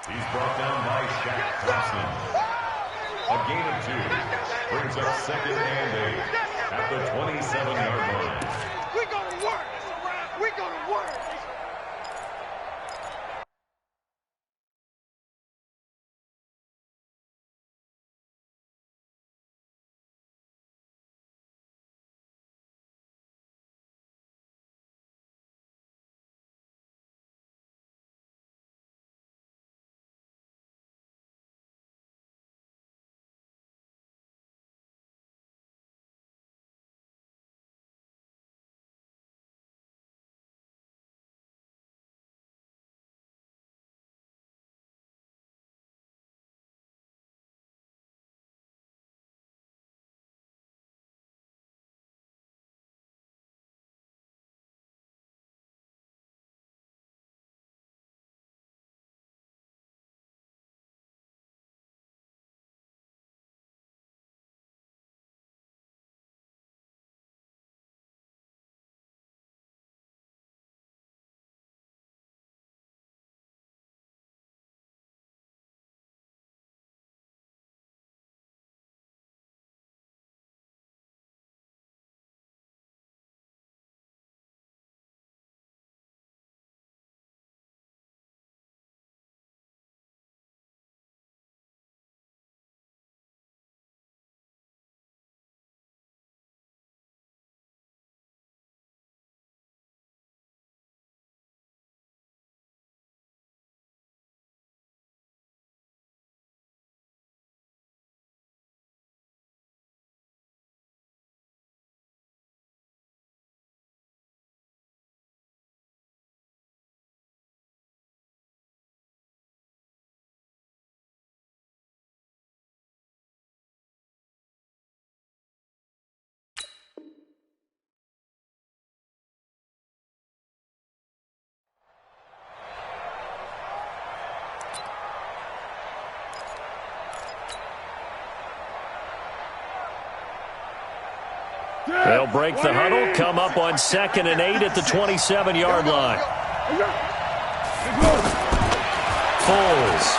He's brought down by Shaq Thompson. A gain of 2 brings up 2nd and 8 at the 27-yard line. We're going to work. We're going to work. They'll break the huddle, come up on 2nd and 8 at the 27-yard line. Foles.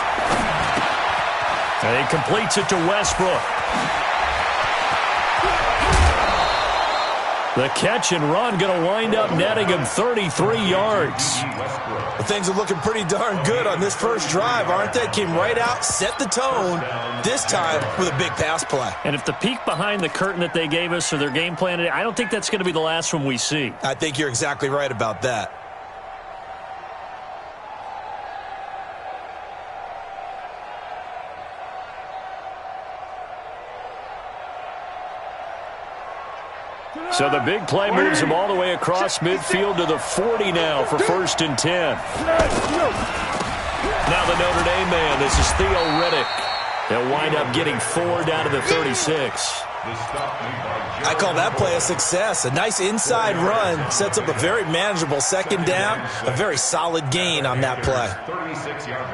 And he completes it to Westbrook. The catch and run going to wind up netting him 33 yards. Well, things are looking pretty darn good on this first drive, aren't they? Came right out, set the tone, this time with a big pass play. And if the peek behind the curtain that they gave us or their game plan, I don't think that's going to be the last one we see. I think you're exactly right about that. So the big play moves him all the way across midfield to the 40 now for 1st and 10. Now the Notre Dame man, this is Theo Riddick. They'll wind up getting 4 down to the 36. I call that play a success. A nice inside run sets up a very manageable 2nd down, a very solid gain on that play. 36-yard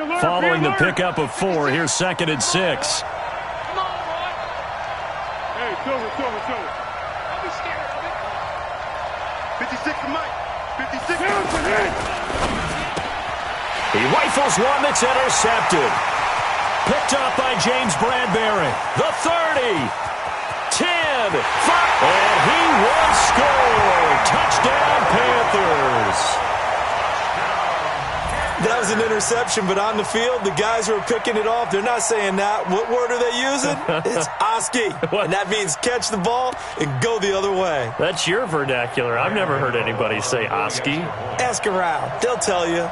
line. Following the pickup of 4, here's 2nd and 6. Don't be scared of it. 56 to Mike. 56. He rifles one that's intercepted. Picked up by James Bradbury. The 30. 10. 5. And he will score. Touchdown, Panthers. That was an interception, but on the field, the guys who are picking it off, they're not saying that. What word are they using? It's Oski. And that means catch the ball and go the other way. That's your vernacular. I've never heard anybody say Oski. Ask around. They'll tell you.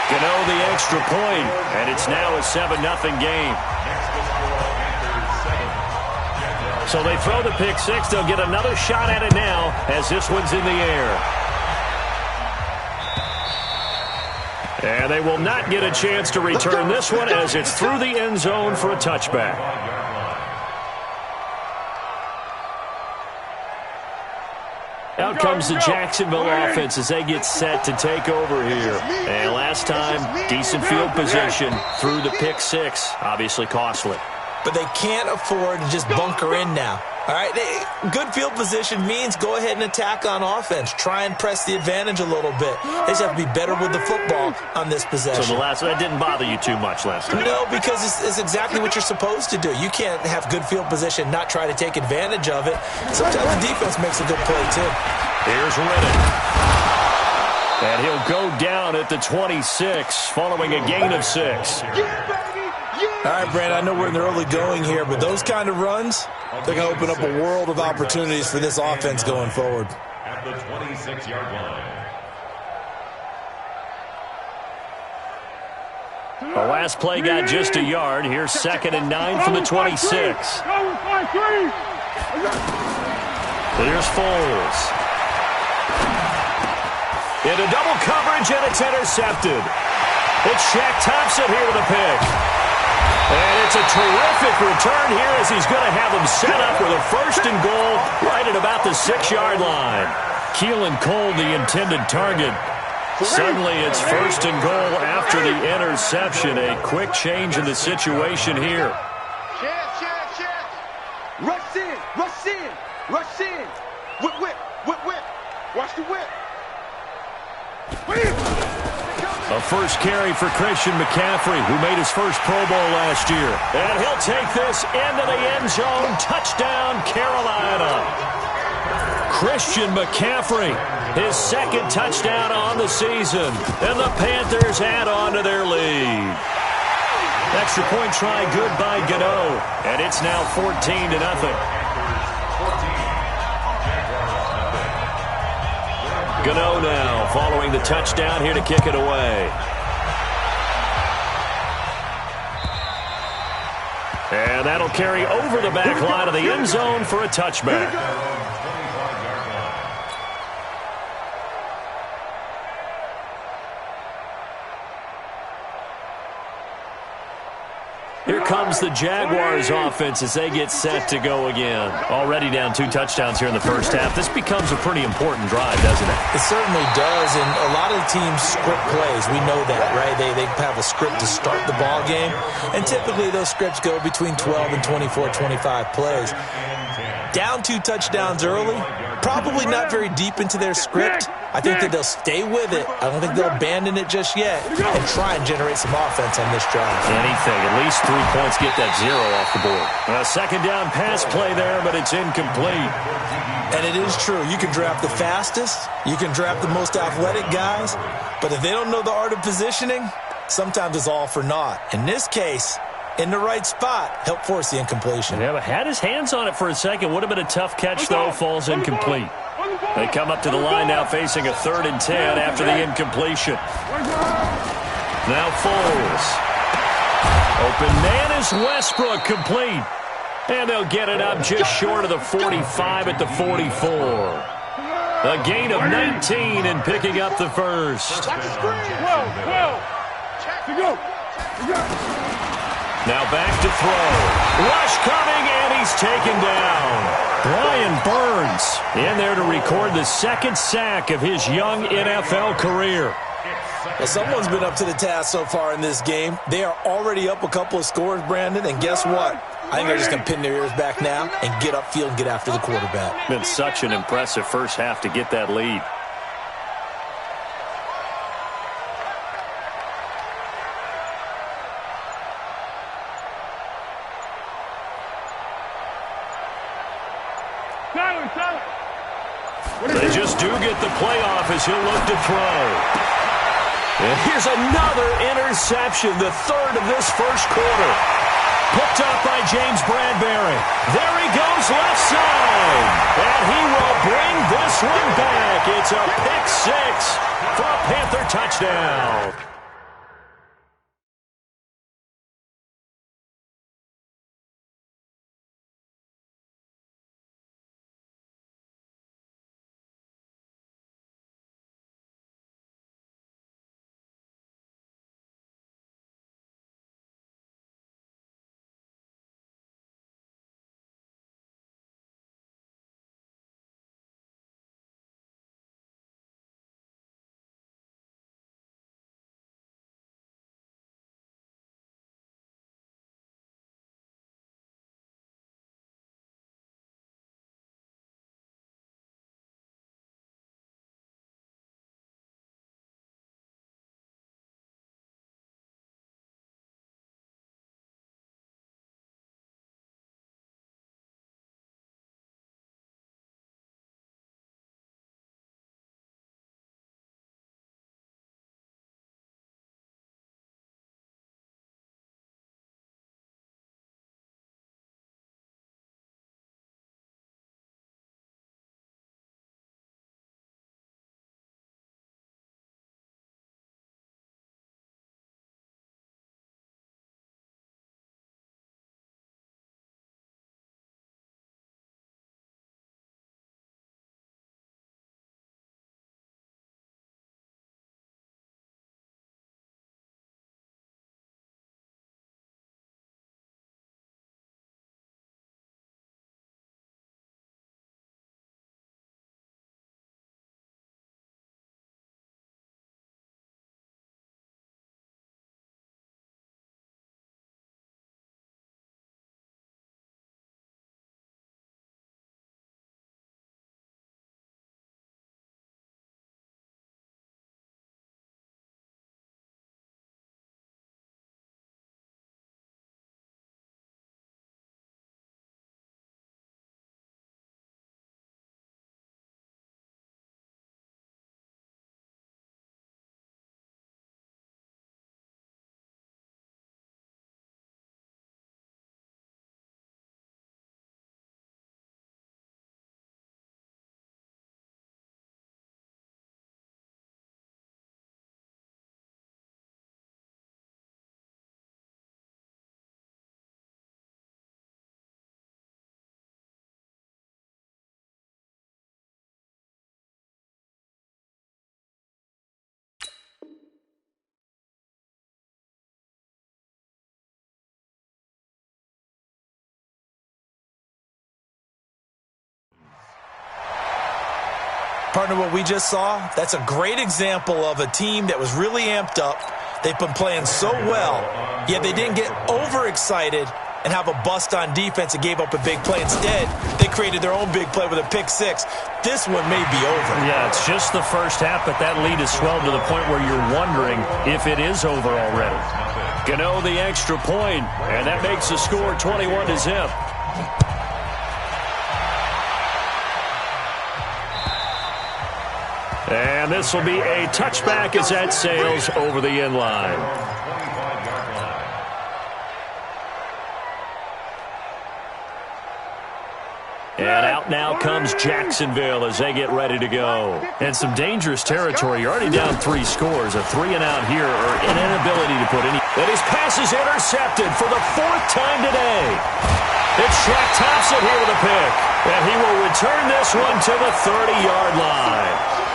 Gano the extra point, and it's now a 7-0 game. So they throw the pick 6. They'll get another shot at it now as this one's in the air. And they will not get a chance to return this one as it's through the end zone for a touchback. Out comes the Jacksonville offense as they get set to take over here. And last time, decent field position through the pick 6. Obviously costly. but they can't afford to just bunker in now. All right, good field position means go ahead and attack on offense. Try and press the advantage a little bit. They just have to be better with the football on this possession. So that didn't bother you too much last time? No, because it's exactly what you're supposed to do. You can't have good field position, not try to take advantage of it. Sometimes the defense makes a good play, too. Here's Riddick. And he'll go down at the 26 following a gain of 6. All right, Brandon, I know we're in the early going here, but those kind of runs, they're going to open up a world of opportunities for this offense going forward. At the 26-yard line. The last play got just a yard. Here's 2nd and 9 from the 26. Here's Foles. Into double coverage, and it's intercepted. It's Shaq Thompson here with a pick. And it's a terrific return here as he's going to have them set up with a 1st and goal right at about the 6-yard line. Keelan Cole, the intended target. Suddenly it's 1st and goal after the interception. A quick change in the situation here. Rush in, rush in, rush in. Whip, whip, whip, whip. Watch the whip. A first carry for Christian McCaffrey, who made his first Pro Bowl last year. And he'll take this into the end zone. Touchdown, Carolina. Christian McCaffrey, his 2nd touchdown on the season. And the Panthers add on to their lead. Extra point try good by Gano. And it's now 14-0. Gano now following the touchdown here to kick it away. And that'll carry over the back line of the end zone for a touchback. Here comes the Jaguars offense as they get set to go again. Already down 2 touchdowns here in the first half. This becomes a pretty important drive, doesn't it? It certainly does, and a lot of the teams script plays. We know that, right? They have a script to start the ball game, and typically those scripts go between 12 and 24, 25 plays. Down 2 touchdowns early, probably not very deep into their script. I think that they'll stay with it. I don't think they'll abandon it just yet and try and generate some offense on this drive. Anything. At least 3 points, get that 0 off the board. A 2nd down pass play there, but it's incomplete. And it is true. You can draft the fastest. You can draft the most athletic guys. But if they don't know the art of positioning, sometimes it's all for naught. In this case, in the right spot, help force the incompletion. Yeah, but had his hands on it for a second. Would have been a tough catch, though. Falls incomplete. They come up to the line now facing a 3rd and 10 after the incompletion. Now Foles. Open man is Westbrook, complete. And they'll get it up just short of the 45 at the 44. A gain of 19 and picking up the 1st. Now back to throw. Rush coming, and he's taken down. Brian Burns in there to record the 2nd sack of his young NFL career. Well, someone's been up to the task so far in this game. They are already up a couple of scores, Brandon, and guess what? I think they're just going to pin their ears back now and get upfield and get after the quarterback. Been such an impressive first half to get that lead. They just do get the playoff as he'll look to throw. And here's another interception, the 3rd of this first quarter. Picked up by James Bradbury. There he goes left side. And he will bring this one back. It's a pick 6 for a Panther touchdown. Partner, what we just saw, that's a great example of a team that was really amped up. They've been playing so well, yet they didn't get overexcited and have a bust on defense and gave up a big play. Instead, they created their own big play with a pick six. This one may be over. Yeah, it's just the first half, but that lead has swelled to the point where you're wondering if it is over already. Gano the extra point, and that makes the score 21-0. And this will be a touchback as that sails over the end line. And out now comes Jacksonville as they get ready to go. And some dangerous territory. You're already down 3 scores. A 3-and-out here or an inability to put any. And his pass is intercepted for the 4th time today. It's Shaq Thompson here with a pick. And he will return this one to the 30-yard line.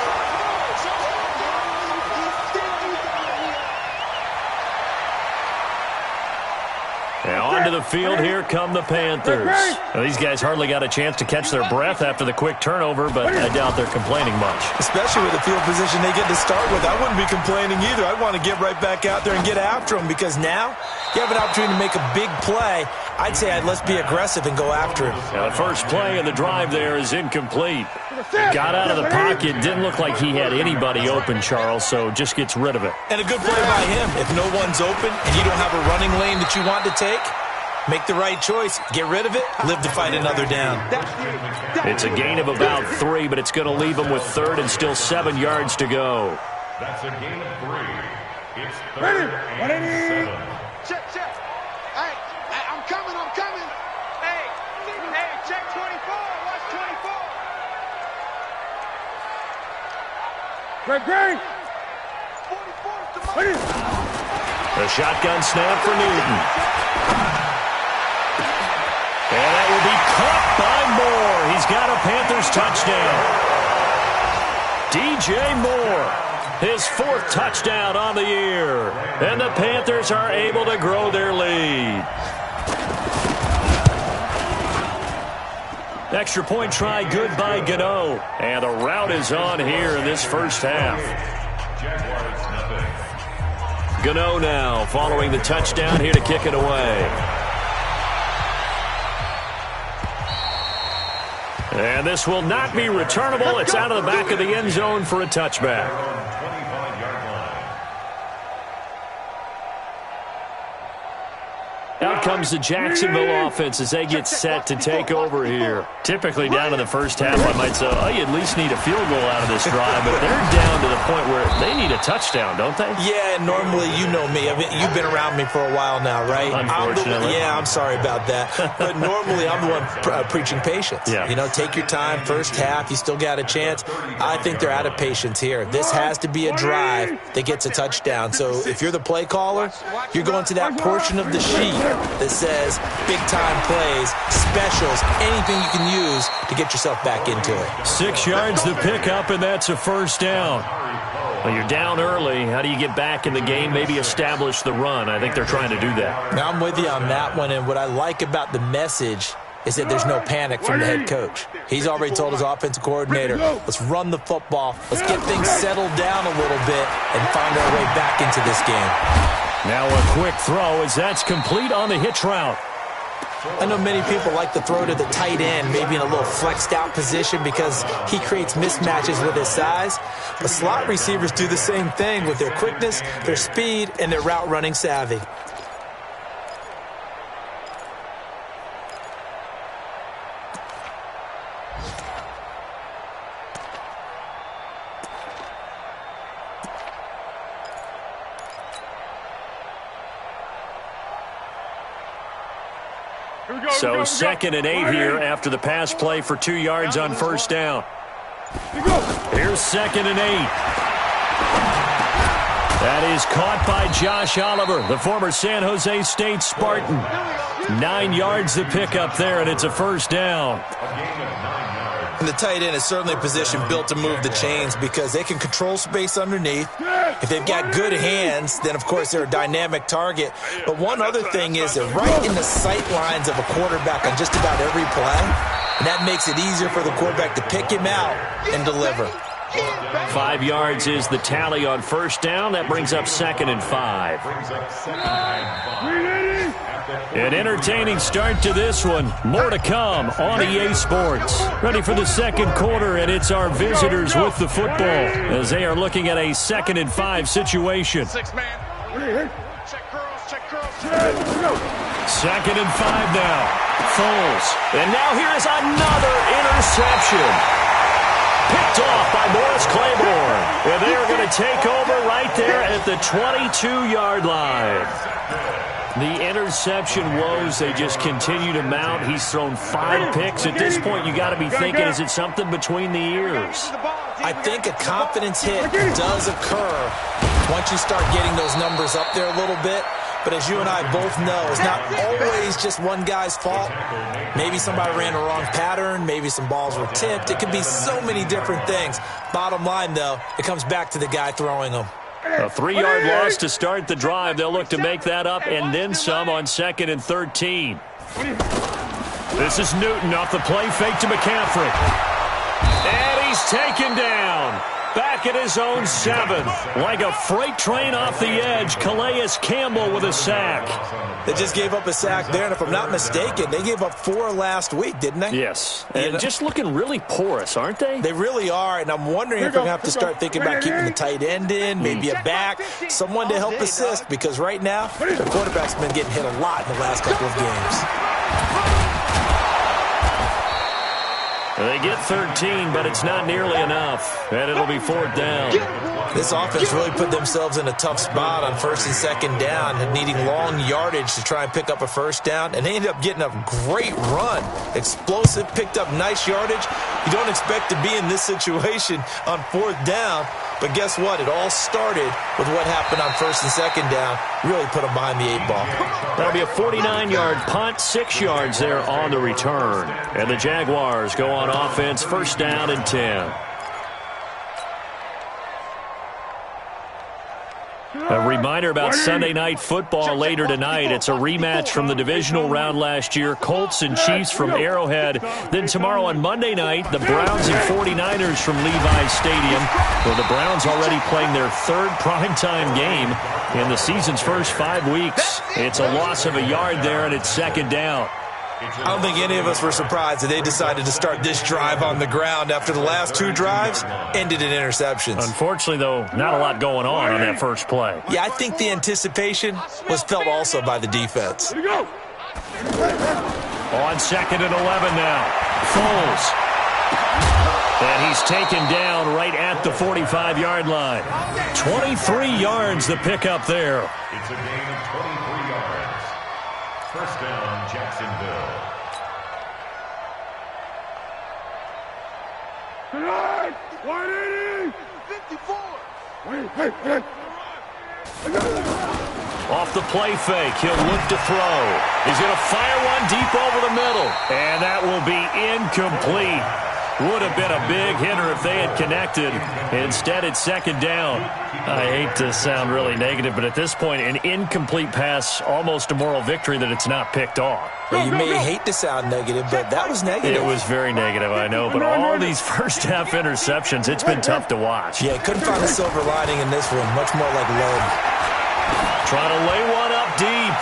Now onto the field, here come the Panthers. Now, these guys hardly got a chance to catch their breath after the quick turnover, but I doubt they're complaining much. Especially with the field position they get to start with. I wouldn't be complaining either. I'd want to get right back out there and get after them because now you have an opportunity to make a big play. I'd say let's be aggressive and go after him. Now, the first play of the drive there is incomplete. Got out of the pocket. Didn't look like he had anybody open, Charles, so just gets rid of it. And a good play by him. If no one's open and you don't have a running lane that you want to take, make the right choice. Get rid of it. Live to fight another down. It's a gain of about 3, but it's going to leave him with 3rd and still 7 yards to go. That's a gain of 3. It's 3rd and 7. Check. Hey, I'm coming. Hey, check 24. Watch 24. Great. The shotgun snap for Newton. And that will be caught by Moore. He's got a Panthers touchdown. DJ Moore, his 4th touchdown on the year. And the Panthers are able to grow their lead. Extra point try, good by Gano. And the route is on here in this first half. Gano now following the touchdown here to kick it away. And this will not be returnable. It's out of the back of the end zone for a touchback. Out comes the Jacksonville offense as they get set to take over here. Typically down in the first half, I might say, oh, you at least need a field goal out of this drive, but they're down to the point where they need a touchdown, don't they? Yeah, and normally, you know me. You've been around me for a while now, right? Unfortunately. I'm sorry about that. But normally, I'm the one preaching patience. Yeah. You know, take your time. First half, you still got a chance. I think they're out of patience here. This has to be a drive that gets a touchdown. So if you're the play caller, you're going to that portion of the sheet that says big-time plays, specials, anything you can use to get yourself back into it. 6 yards to pick up, and that's a first down. Well, you're down early. How do you get back in the game? Maybe establish the run. I think they're trying to do that. Now, I'm with you on that one, and what I like about the message is that there's no panic from the head coach. He's already told his offensive coordinator, let's run the football, let's get things settled down a little bit and find our way back into this game. Now a quick throw as that's complete on the hitch route. I know many people like to throw to the tight end, maybe in a little flexed out position because he creates mismatches with his size. But slot receivers do the same thing with their quickness, their speed, and their route running savvy. So 2nd and 8 here after the pass play for 2 yards on first down. Here's 2nd and 8. That is caught by Josh Oliver, the former San Jose State Spartan. 9 yards to pick up there, and it's a first down. And the tight end is certainly a position built to move the chains because they can control space underneath. If they've got good hands, then, of course, they're a dynamic target. But one other thing is they're right in the sight lines of a quarterback on just about every play. And that makes it easier for the quarterback to pick him out and deliver. 5 yards is the tally on first down. That brings up 2nd and 5. An entertaining start to this one. More to come on EA Sports. Ready for the second quarter, and it's our visitors with the football as they are looking at a 2nd and 5 situation. 6 man. Check curls. 2nd and 5 now. Foles. And now here's another interception. Picked off by Morris Claiborne. And they are going to take over right there at the 22-yard line. The interception woes, they just continue to mount. He's thrown 5 picks. At this point, you got to be thinking, is it something between the ears? I think a confidence hit does occur once you start getting those numbers up there a little bit. But as you and I both know, it's not always just one guy's fault. Maybe somebody ran a wrong pattern. Maybe some balls were tipped. It could be so many different things. Bottom line, though, it comes back to the guy throwing them. A 3-yard loss to start the drive. They'll look to make that up and then some on 2nd and 13. This is Newton off the play fake to McCaffrey. And he's taken down. Back at his own 7. Like a freight train off the edge, Calais Campbell with a sack. They just gave up a sack there, and if I'm not mistaken, they gave up 4 last week, didn't they? Yes, and just looking really porous, aren't they? They really are, and I'm wondering if they're going to have to start thinking about keeping the tight end in, maybe a back, someone to help assist, because right now, the quarterback's been getting hit a lot in the last couple of games. They get 13, but it's not nearly enough, and it'll be 4th down. This offense really put themselves in a tough spot on 1st and 2nd down, and needing long yardage to try and pick up a 1st down, and they ended up getting a great run. Explosive, picked up nice yardage. You don't expect to be in this situation on 4th down, but guess what? It all started with what happened on 1st and 2nd down. Really put them behind the 8 ball. That'll be a 49-yard punt, 6 yards there on the return. And the Jaguars go on offense, 1st down and 10. A reminder about Sunday Night Football later tonight. It's a rematch from the divisional round last year. Colts and Chiefs from Arrowhead. Then tomorrow on Monday night, the Browns and 49ers from Levi's Stadium. Well, the Browns already playing their 3rd primetime game in the season's first 5 weeks. It's a loss of a yard there, and it's 2nd down. I don't think any of us were surprised that they decided to start this drive on the ground after the last 2 drives ended in interceptions. Unfortunately, though, not a lot going on that first play. Yeah, I think the anticipation was felt also by the defense. On 2nd and 11 now. Foles. And he's taken down right at the 45-yard line. 23 yards the pickup there. It's a gain of 23 yards. 1st down, Jacksonville. Tonight, 180, 54. Off the play fake, he'll look to throw. He's going to fire one deep over the middle. And that will be incomplete. Would have been a big hitter if they had connected. Instead, it's 2nd down. I hate to sound really negative, but at this point, an incomplete pass, almost a moral victory that it's not picked off. Well, you may hate to sound negative, but that was negative. It was very negative, I know. But all these first-half interceptions, it's been tough to watch. Yeah, couldn't find a silver lining in this one. Much more like lead. Trying to lay one up deep.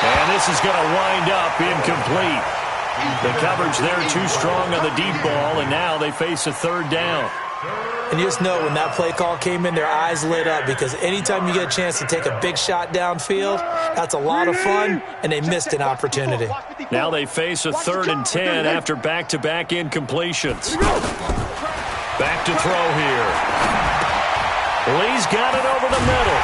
And this is going to wind up incomplete. The coverage there too strong on the deep ball, and now they face a 3rd down. And you just know when that play call came in, their eyes lit up, because anytime you get a chance to take a big shot downfield, that's a lot of fun, and they missed an opportunity. Now they face a 3rd and 10 after back-to-back incompletions. Back to throw here. Lee's got it over the middle.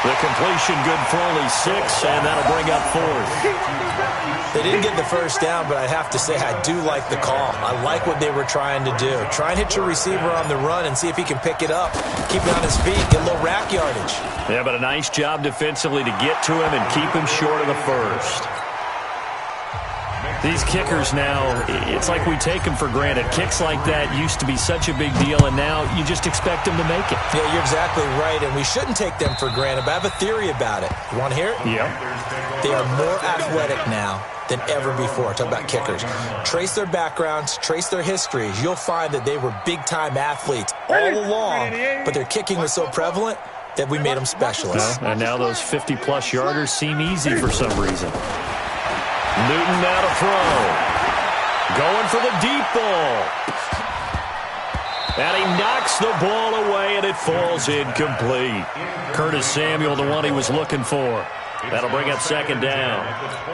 The completion good for only 6, and that'll bring up 4th. They didn't get the 1st down, but I have to say I do like the call. I like what they were trying to do. Try and hit your receiver on the run and see if he can pick it up. Keep it on his feet, get a little rack yardage. Yeah, but a nice job defensively to get to him and keep him short of the 1st. These kickers now, it's like we take them for granted. Kicks like that used to be such a big deal, and now you just expect them to make it. Yeah, you're exactly right, and we shouldn't take them for granted, but I have a theory about it. You want to hear it? Yep. They are more athletic now than ever before. Talk about kickers. Trace their backgrounds, trace their histories. You'll find that they were big-time athletes all along, but their kicking was so prevalent that we made them specialists. And now those 50-plus yarders seem easy for some reason. Newton now to throw. Going for the deep ball. And he knocks the ball away, and it falls incomplete. Curtis Samuel, the one he was looking for. That'll bring up second down.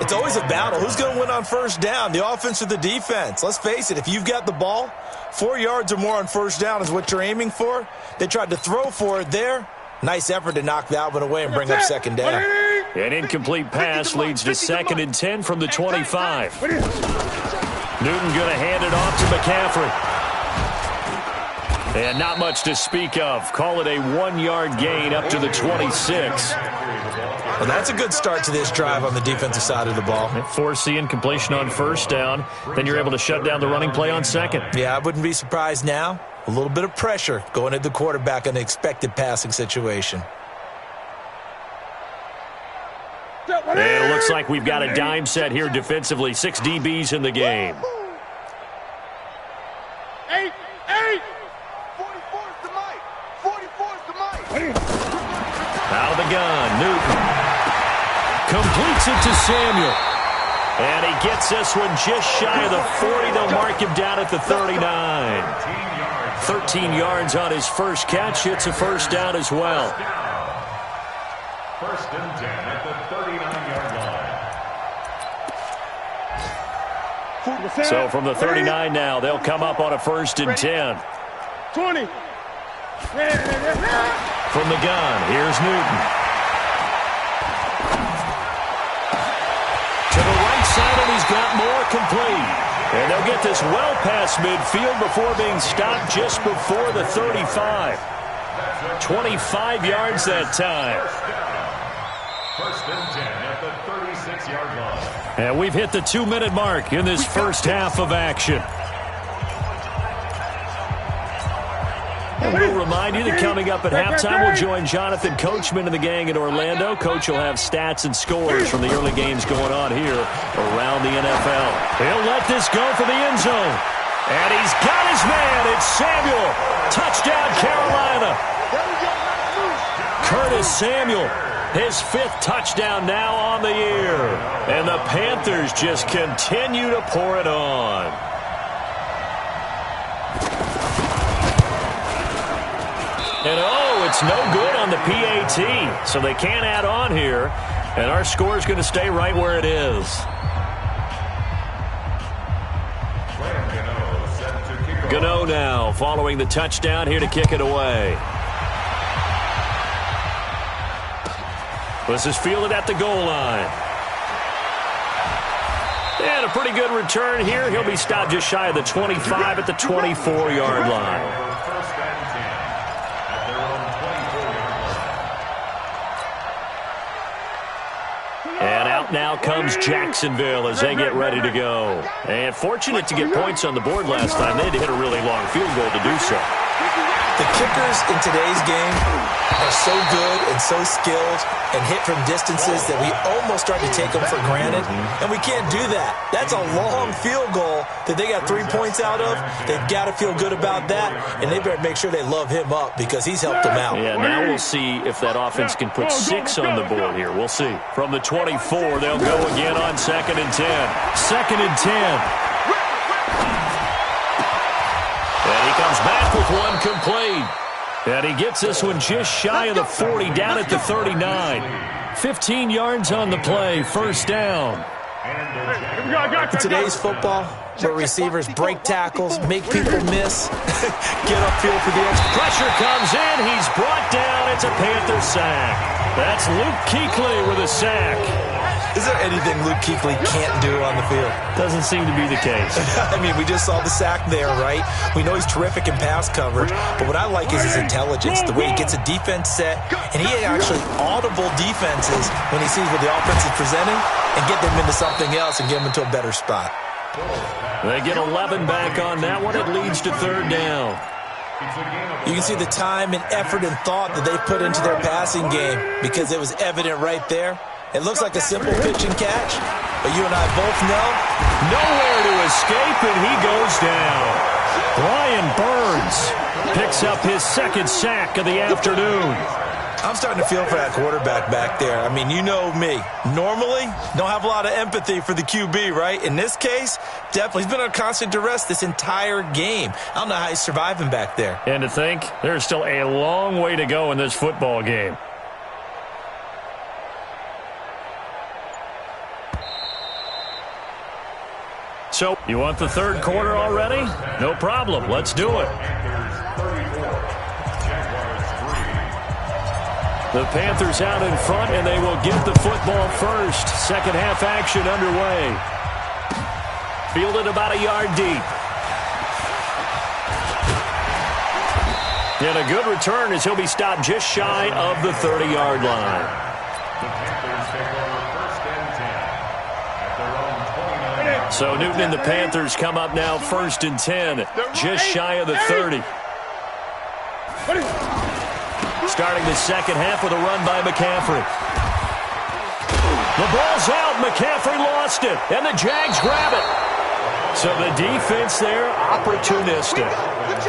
It's always a battle. Who's going to win on first down, the offense or the defense? Let's face it, if you've got the ball, 4 yards or more on first down is what you're aiming for. They tried to throw for it there. Nice effort to knock that one away and bring up second down. An incomplete pass leads to 2nd and 10 from the 25. Newton going to hand it off to McCaffrey. And not much to speak of. Call it a 1-yard gain up to the 26. Well, that's a good start to this drive on the defensive side of the ball. Forcing incompletion on first down. Then you're able to shut down the running play on second. Yeah, I wouldn't be surprised now. A little bit of pressure going at the quarterback in the expected passing situation. And it looks like we've got a dime set here defensively. 6 DBs in the game. 8. 44's the mic. 44's the mic. Out of the gun, Newton. Completes it to Samuel. And he gets this one just shy of the 40. They'll mark him down at the 39. 13 yards on his first catch. It's a first down as well. First and 10 at the 39-yard line. So from the 39 now, they'll come up on a 1st and 10. 20. From the gun, here's Newton. To the right side, and he's got more complete. And they'll get this well past midfield before being stopped just before the 35. 25 yards that time. First and 10 at the 36-yard line. And we've hit the 2-minute mark in this first half of action. We'll remind you that coming up at halftime, we'll join Jonathan Coachman and the gang in Orlando. Coach will have stats and scores from the early games going on here around the NFL. He'll let this go for the end zone. And he's got his man. It's Samuel. Touchdown, Carolina. Curtis Samuel, his 5th touchdown now on the year. And the Panthers just continue to pour it on. And it's no good on the PAT, so they can't add on here. And our score is going to stay right where it is. Gano now following the touchdown here to kick it away. This is fielded at the goal line. And a pretty good return here. He'll be stopped just shy of the 25 at the 24-yard line. And out now comes Jacksonville as they get ready to go. And fortunate to get points on the board last time. They had to hit a really long field goal to do so. The kickers in today's game are so good and so skilled and hit from distances that we almost start to take them for granted, and we can't do that. That's a long field goal that they got 3 points out of. They've got to feel good about that, and they better make sure they love him up because he's helped them out. Yeah, now we'll see if that offense can put 6 on the board here. We'll see. From the 24, they'll go again on 2nd and 10. 2nd and 10. And he comes back with one complete. And he gets this one just shy of the 40, down at the 39. 15 yards on the play, first down. In today's football, where receivers break tackles, make people miss, get upfield for the extra. Pressure comes in. He's brought down. It's a Panther sack. That's Luke Kuechly with a sack. Is there anything Luke Kuechly can't do on the field? Doesn't seem to be the case. I mean, we just saw the sack there, right? We know he's terrific in pass coverage, but what I like is his intelligence, the way he gets a defense set, and he actually audible defenses when he sees what the offense is presenting and get them into something else and get them into a better spot. They get 11 back on that one. It leads to third down. You can see the time and effort and thought that they put into their passing game because it was evident right there. It looks like a simple pitch and catch, but you and I both know nowhere to escape, and he goes down. Brian Burns picks up his second sack of the afternoon. I'm starting to feel for that quarterback back there. I mean, you know me. Normally, don't have a lot of empathy for the QB, right? In this case, definitely. He's been on constant duress this entire game. I don't know how he's surviving back there. And to think, there's still a long way to go in this football game. So, you want the third quarter already? No problem. Let's do it. The Panthers out in front, and they will get the football first. Second half action underway. Fielded about a yard deep. And a good return as he'll be stopped just shy of the 30-yard line. So Newton and the Panthers come up now first and 10, just shy of the 30. Starting the second half with a run by McCaffrey. The ball's out. McCaffrey lost it, and the Jags grab it. So the defense there, opportunistic.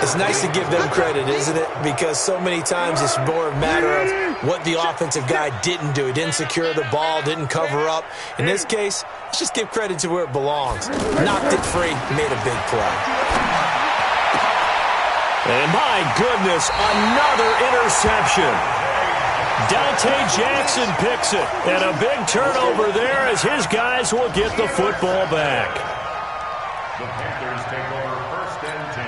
It's nice to give them credit, isn't it? Because so many times it's more a matter of what the offensive guy didn't do. He didn't secure the ball, didn't cover up. In this case, let's just give credit to where it belongs. Knocked it free, made a big play. And my goodness, another interception. Dante Jackson picks it. And a big turnover there as his guys will get the football back. The Panthers take over first and 10.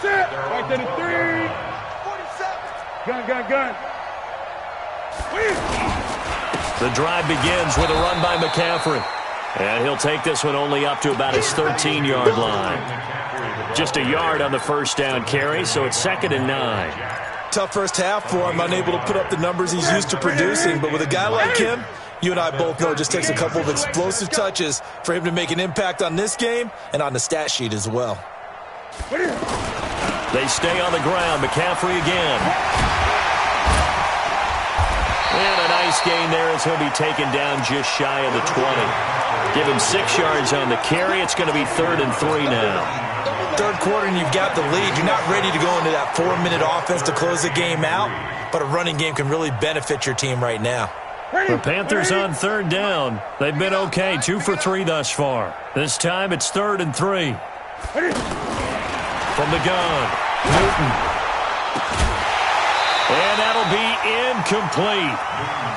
Set. Right to the 3. 47. Gun. The drive begins with a run by McCaffrey. And he'll take this one only up to about his 13-yard line. Just a yard on the first down carry, so it's second and 9. Tough first half for him, unable to put up the numbers he's used to producing. But with a guy like him, you and I both know it just takes a couple of explosive touches for him to make an impact on this game and on the stat sheet as well. They stay on the ground. McCaffrey again. And a nice gain there as he'll be taken down just shy of the 20. Give him 6 yards on the carry. It's going to be third and 3 now. Third quarter and you've got the lead. You're not ready to go into that 4-minute offense to close the game out, but a running game can really benefit your team right now. The Panthers on third down. They've been okay, 2 for 3 thus far. This time it's third and 3. From the gun, Newton. And that'll be incomplete.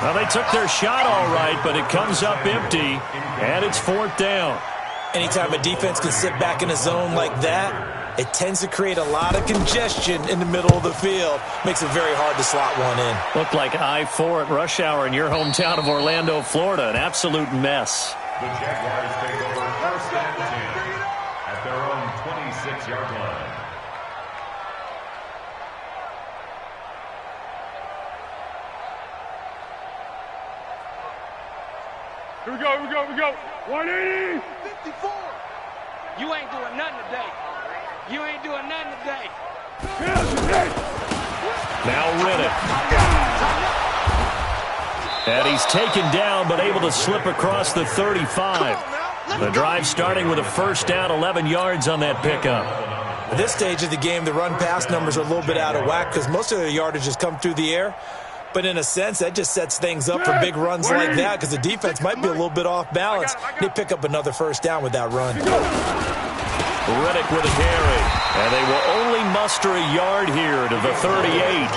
Well, they took their shot all right, but it comes up empty, and it's fourth down. Anytime a defense can sit back in a zone like that, it tends to create a lot of congestion in the middle of the field. Makes it very hard to slot one in. Looked like I-4 at rush hour in your hometown of Orlando, Florida. An absolute mess. The Jaguars take over first and 10 at their own 26-yard line. Here we go. 180. 54. You ain't doing nothing today. Now Riddick. And he's taken down, but able to slip across the 35. The drive starting with a first down, 11 yards on that pickup. At this stage of the game, the run-pass numbers are a little bit out of whack because most of the yardage has come through the air. But in a sense, that just sets things up for big runs like that because the defense might be a little bit off balance. They pick up another first down with that run. Riddick with a carry. And they will only muster a yard here to the 38.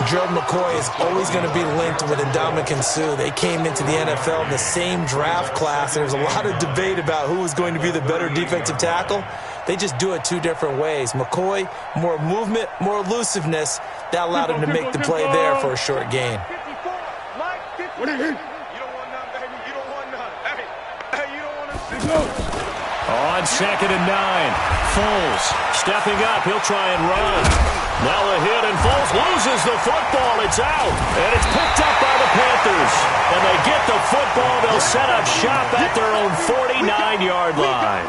Gerald McCoy is always going to be linked with Ndamukong Suh. They came into the NFL in the same draft class. There's a lot of debate about who was going to be the better defensive tackle. They just do it 2 different ways. McCoy, more movement, more elusiveness. That allowed him to make the play there for a short gain. On 2nd and 9, Foles stepping up. He'll try and run. Now the hit, and Foles loses the football. It's out, and it's picked up by the Panthers. And they get the football. They'll set up shop at their own 49-yard line.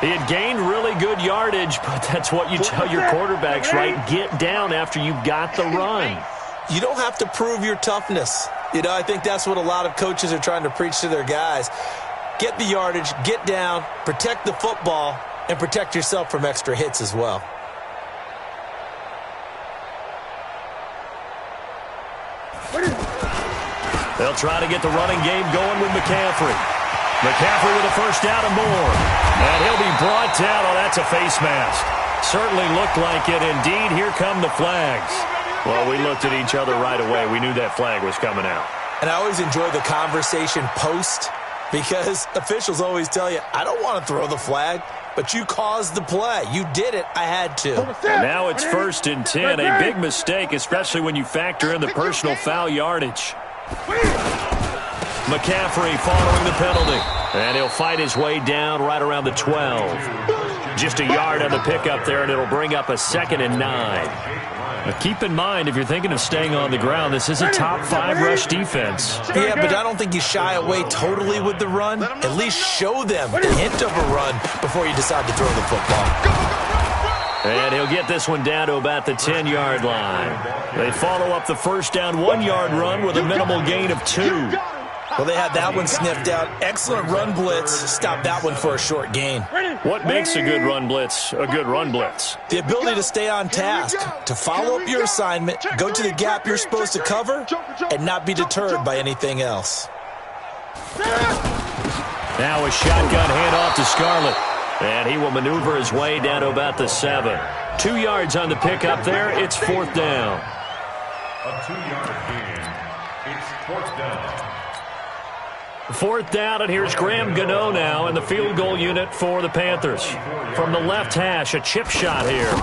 He had gained really good yardage, but that's what you tell your quarterbacks, right? Get down after you got the run. You don't have to prove your toughness. I think that's what a lot of coaches are trying to preach to their guys. Get the yardage, get down, protect the football, and protect yourself from extra hits as well. They'll try to get the running game going with McCaffrey. McCaffrey with a first down and more. And he'll be brought down. Oh, that's a face mask. Certainly looked like it. Indeed, here come the flags. Well, we looked at each other right away. We knew that flag was coming out. And I always enjoy the conversation post, because officials always tell you, I don't want to throw the flag, but you caused the play. You did it. I had to. And now it's 1st and 10. A big mistake, especially when you factor in the personal foul yardage. McCaffrey following the penalty. And he'll fight his way down right around the 12. Just a yard on the pickup there, and it'll bring up a 2nd and 9. Now keep in mind, if you're thinking of staying on the ground, this is a top 5 rush defense. Yeah, but I don't think you shy away totally with the run. At least show them the hint of a run before you decide to throw the football. And he'll get this one down to about the 10-yard line. They follow up the first down 1-yard run with a minimal gain of 2. Well, they had that one sniffed out. Excellent run blitz. Stop that one for a short gain. What makes a good run blitz a good run blitz? The ability to stay on task, to follow up your assignment, go to the gap you're supposed to cover, and not be deterred by anything else. Now a shotgun handoff to Scarlett. And he will maneuver his way down to about the 7. 2 yards on the pickup there. It's 4th down. A 2-yard gain. It's 4th down. 4th down, and here's Graham Gano now in the field goal unit for the Panthers. From the left hash, a chip shot here.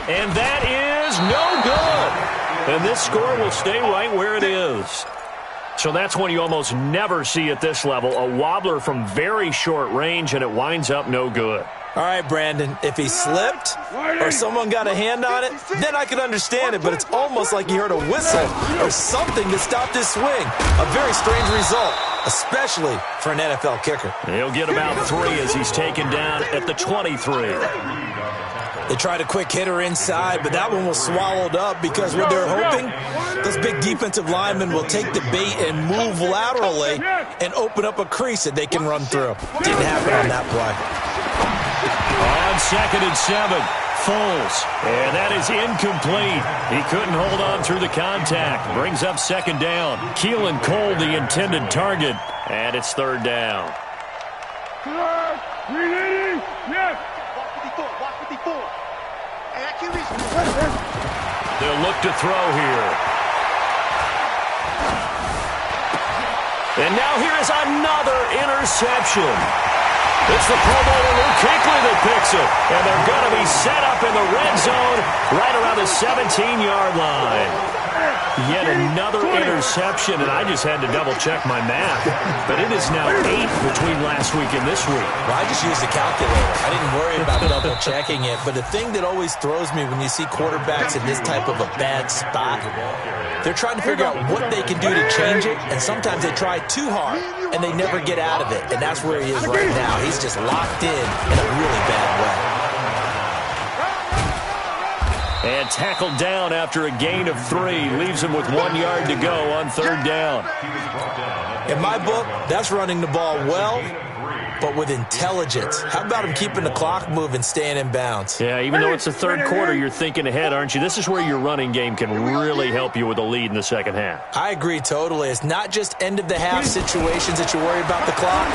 And that is no good. And this score will stay right where it is. So that's one you almost never see at this level. A wobbler from very short range, and it winds up no good. All right, Brandon, if he slipped or someone got a hand on it, then I could understand it, but it's almost like he heard a whistle or something that stopped his swing. A very strange result, especially for an NFL kicker. He'll get about 3 as he's taken down at the 23. They tried a quick hitter inside, but that one was swallowed up because what they're hoping, those big defensive linemen will take the bait and move laterally and open up a crease that they can run through. Didn't happen on that play. On 2nd and 7, Foles. And that is incomplete. He couldn't hold on through the contact. Brings up 2nd down. Keelan Cole, the intended target. And it's 3rd down. They'll look to throw here. And now here is another interception. It's the Pro Bowler Luke Kuechly that picks it. And they're going to be set up in the red zone right around the 17-yard line. Yet another interception, and I just had to double-check my math. But it is now 8 between last week and this week. Well, I just used a calculator. I didn't worry about double-checking it. But the thing that always throws me when you see quarterbacks in this type of a bad spot, they're trying to figure out what they can do to change it, and sometimes they try too hard, and they never get out of it. And that's where he is right now. He's just locked in a really bad way. And tackled down after a gain of 3. Leaves him with 1 yard to go on 3rd down. In my book, that's running the ball well, but with intelligence. How about him keeping the clock moving, staying in bounds? Yeah, even though it's the 3rd quarter, you're thinking ahead, aren't you? This is where your running game can really help you with a lead in the 2nd half. I agree totally. It's not just end-of-the-half situations that you worry about the clock.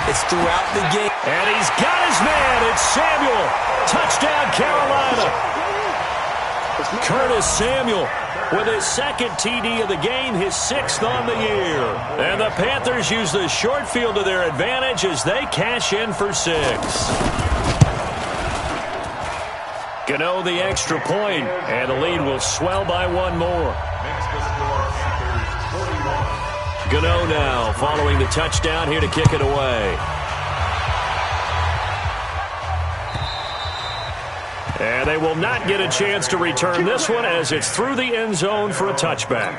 It's throughout the game. And he's got his man. It's Samuel. Touchdown, Carolina. Curtis Samuel with his 2nd TD of the game, his 6th on the year. And the Panthers use the short field to their advantage as they cash in for 6. Gano the extra point, and the lead will swell by 1 more. Gano now following the touchdown here to kick it away. And they will not get a chance to return this one as it's through the end zone for a touchback.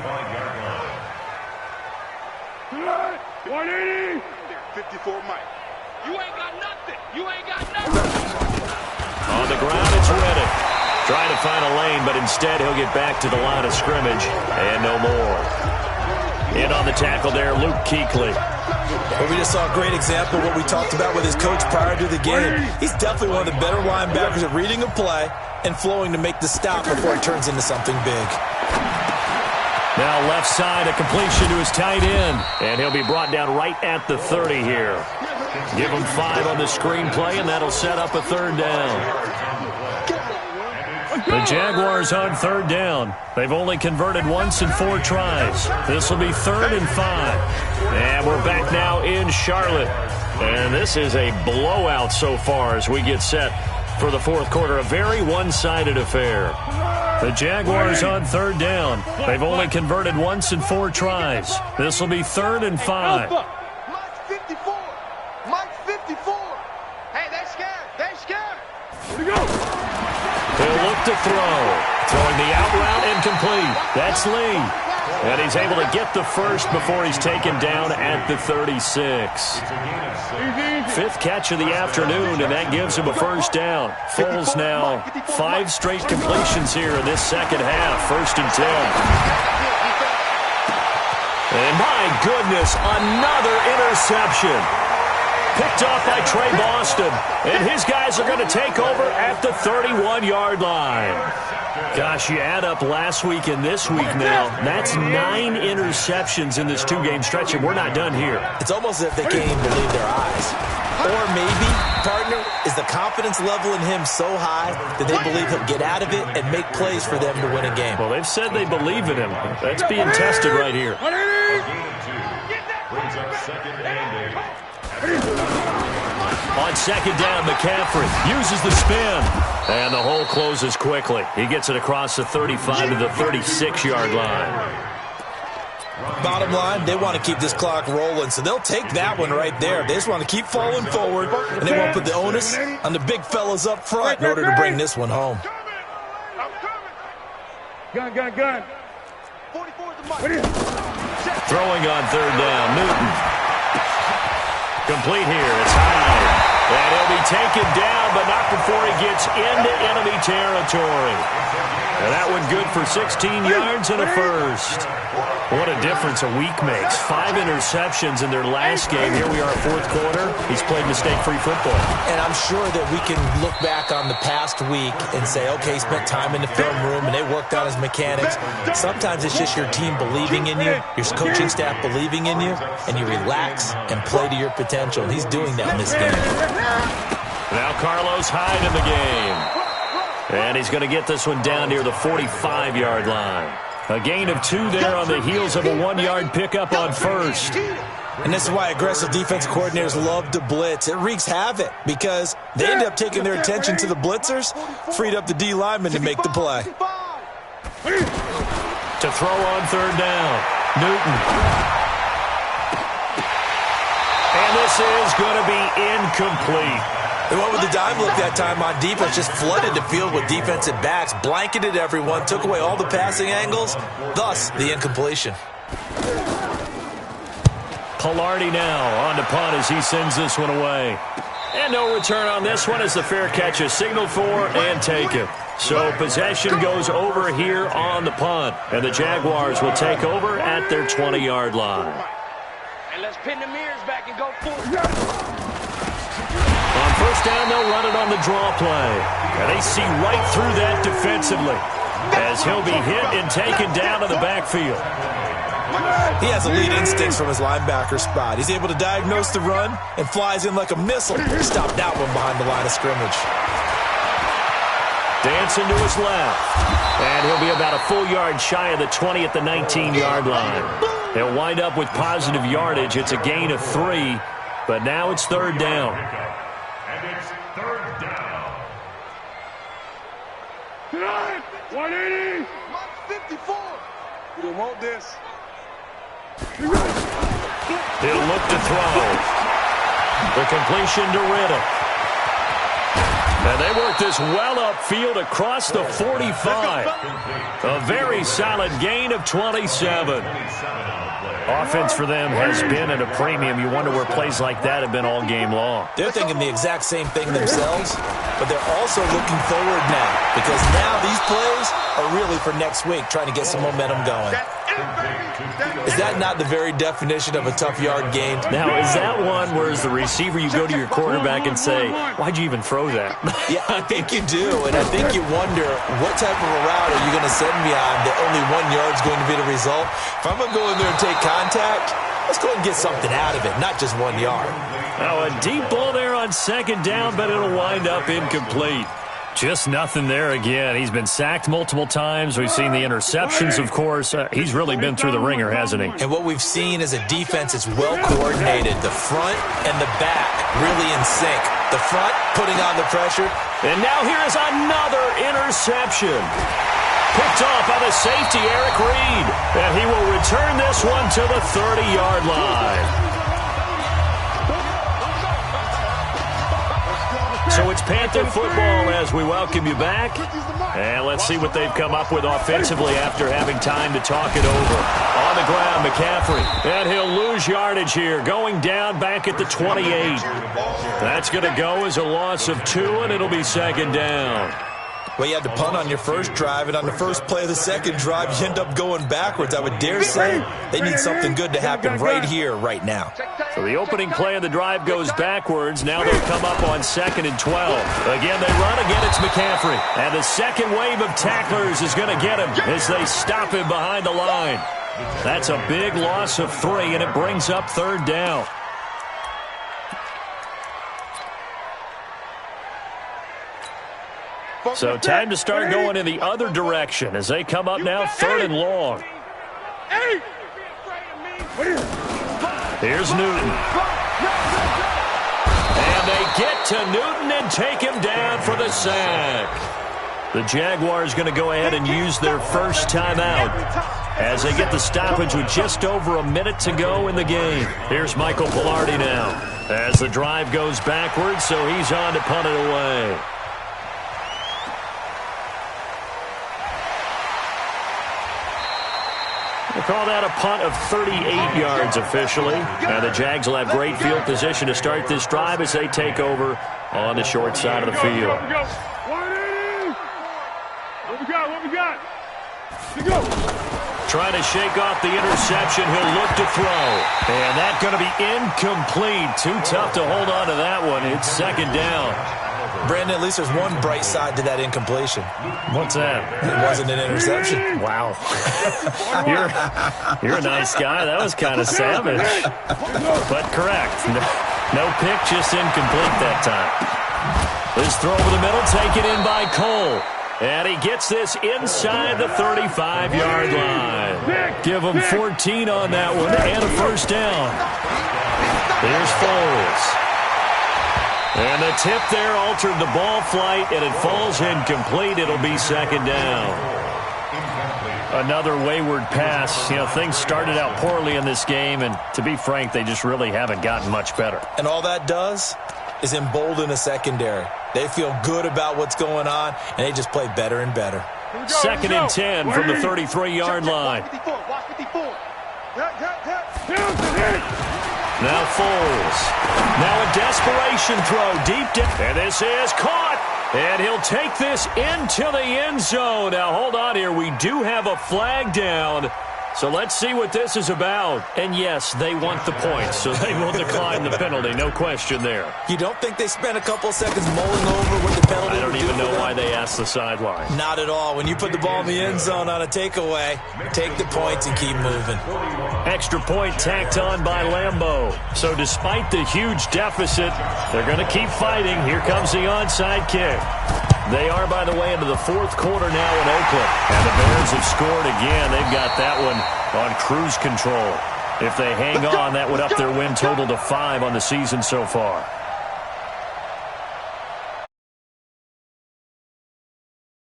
180. 54 Mike. You ain't got nothing. You ain't got nothing. On the ground, it's Reddick. Trying to find a lane, but instead he'll get back to the line of scrimmage and no more. In on the tackle there, Luke Kuechly. Well, we just saw a great example of what we talked about with his coach prior to the game. He's definitely one of the better linebackers at reading a play and flowing to make the stop before it turns into something big. Now left side, a completion to his tight end. And he'll be brought down right at the 30 here. Give him 5 on the screenplay, and that'll set up a third down. The Jaguars on third down. They've only converted once in 4 tries. This will be 3rd and 5. And we're back now in Charlotte. And this is a blowout so far as we get set for the fourth quarter. A very one-sided affair. The Jaguars on third down. They've only converted once in 4 tries. This will be 3rd and 5. Mike 54. Mike 54. Hey, they scared. They scared. Here we go. He'll look to throw. Throwing the out route incomplete. That's Lee. And he's able to get the first before he's taken down at the 36. 5th catch of the afternoon, and that gives him a first down. Foles now 5 straight completions here in this second half. 1st and 10. And my goodness, another interception. Picked off by Trey Boston. And his guys are going to take over at the 31-yard line. Gosh, you add up last week and this week now. That's 9 interceptions in this 2-game stretch, and we're not done here. It's almost as if they can't even believe their eyes. Or maybe, partner, is the confidence level in him so high that they believe he'll get out of it and make plays for them to win a game. Well, they've said they believe in him. That's being tested right here. Brings up 2nd and 8. On 2nd down, McCaffrey uses the spin. And the hole closes quickly. He gets it across the 35 to the 36-yard line. Bottom line, they want to keep this clock rolling, so they'll take that one right there. They just want to keep falling forward, and they won't put the onus on the big fellas up front in order to bring this one home. Gun. 44 to Mike. Throwing on 3rd down, Newton. Complete here, it's high. And he'll be taken down, but not before he gets into enemy territory. And that one good for 16 yards and a first. What a difference a week makes. 5 interceptions in their last game. Here we are at 4th quarter. He's played mistake-free football. And I'm sure that we can look back on the past week and say, okay, he spent time in the film room and they worked on his mechanics. Sometimes it's just your team believing in you, your coaching staff believing in you, and you relax and play to your potential. And he's doing that in this game. Now Carlos Hyde in the game. And he's going to get this one down near the 45-yard line. A gain of 2 there on the heels of a 1-yard pickup on 1st. And this is why aggressive defense coordinators love to blitz. It wreaks havoc because they end up taking their attention to the blitzers, freed up the D lineman to make the play. To throw on 3rd down, Newton. And this is going to be incomplete. They went with the dime look that time on defense, just flooded the field with defensive backs, blanketed everyone, took away all the passing angles, thus the incompletion. Pilardi now on to punt as he sends this one away. And no return on this one as the fair catch is signaled for and taken. So possession goes over here on the punt, and the Jaguars will take over at their 20-yard line. And let's pin the mirrors back and go forward. On 1st down, they'll run it on the draw play. And they see right through that defensively as he'll be hit and taken down to the backfield. He has elite instincts from his linebacker spot. He's able to diagnose the run and flies in like a missile. Stop that one behind the line of scrimmage. Dancing to his left. And he'll be about a full yard shy of the 20 at the 19-yard line. They'll wind up with positive yardage. It's a gain of 3, but now it's 3rd down. And it's 3rd down. 180. Mike 54. We don't want this. He'll look to throw. The completion to Riddick. And they work this well upfield across the 45. A very solid gain of 27. Offense for them has been at a premium. You wonder where plays like that have been all game long. They're thinking the exact same thing themselves, but they're also looking forward now because now these plays are really for next week, trying to get some momentum going. Is that not the very definition of a tough yard gain? Now, is that one where as the receiver you go to your quarterback and say, why'd you even throw that? Yeah, I think you do, and I think you wonder what type of a route are you going to send me on that only 1 yard's going to be the result? If I'm going to go in there and take contact, let's go and get something out of it, not just 1 yard. Now, a deep ball there on second down, but it'll wind up incomplete. Just nothing there again. He's been sacked multiple times. We've seen the interceptions, of course. He's really been through the ringer, hasn't he? And what we've seen is a defense that's well coordinated. The front and the back really in sync. The front putting on the pressure. And now here is another interception. Picked off by the safety, Eric Reed. And he will return this one to the 30-yard line. So it's Panther football as we welcome you back. And let's see what they've come up with offensively after having time to talk it over. On the ground, McCaffrey. And he'll lose yardage here, going down back at the 28. That's going to go as a loss of 2, and it'll be second down. Well, you had to punt on your first drive, and on the first play of the second drive, you end up going backwards. I would dare say they need something good to happen right here, right now. So the opening play of the drive goes backwards. Now they'll come up on 2nd and 12. Again, they run. Again, it's McCaffrey. And the second wave of tacklers is going to get him as they stop him behind the line. That's a big loss of 3, and it brings up 3rd down. So time to start going in the other direction as they come up now 3rd and long. Here's Newton. And they get to Newton and take him down for the sack. The Jaguars going to go ahead and use their first timeout as they get the stoppage with just over a minute to go in the game. Here's Michael Pilardi now as the drive goes backwards, so he's on to punt it away. They call that a punt of 38 yards officially. And the Jags will have great field position to start this drive as they take over on the short side of the field. What we got? Let's go. Trying to shake off the interception. He'll look to throw. And that's going to be incomplete. Too tough to hold on to that one. It's second down. Brandon, at least there's one bright side to that incompletion. What's that? It wasn't an interception. Wow. You're a nice guy. That was kind of savage. But correct. No pick, just incomplete that time. This throw over the middle, taken in by Cole. And he gets this inside the 35-yard line. Give him 14 on that one and a first down. Here's Foles. And the tip there altered the ball flight, and it falls incomplete. It'll be second down. Another wayward pass. You know, things started out poorly in this game, and to be frank, they just really haven't gotten much better. And all that does is embolden a secondary. They feel good about what's going on, and they just play better and better. Second and 10 from the 33-yard line. Now Foles. Now a desperation throw deep down. And this is caught. And he'll take this into the end zone. Now hold on here. We do have a flag down. So let's see what this is about. And yes, they want the points, so they will decline the penalty. No question there. You don't think they spent a couple seconds mulling over what the penalty I don't even know why they asked the sideline. Not at all. When you put the ball in the end zone on a takeaway, take the points and keep moving. Extra point tacked on by Lambeau. So despite the huge deficit, they're going to keep fighting. Here comes the onside kick. They are, by the way, into the 4th quarter now in Oakland. And the Bears have scored again. They've got that one on cruise control. If they hang on, that would up their win total to 5 on the season so far.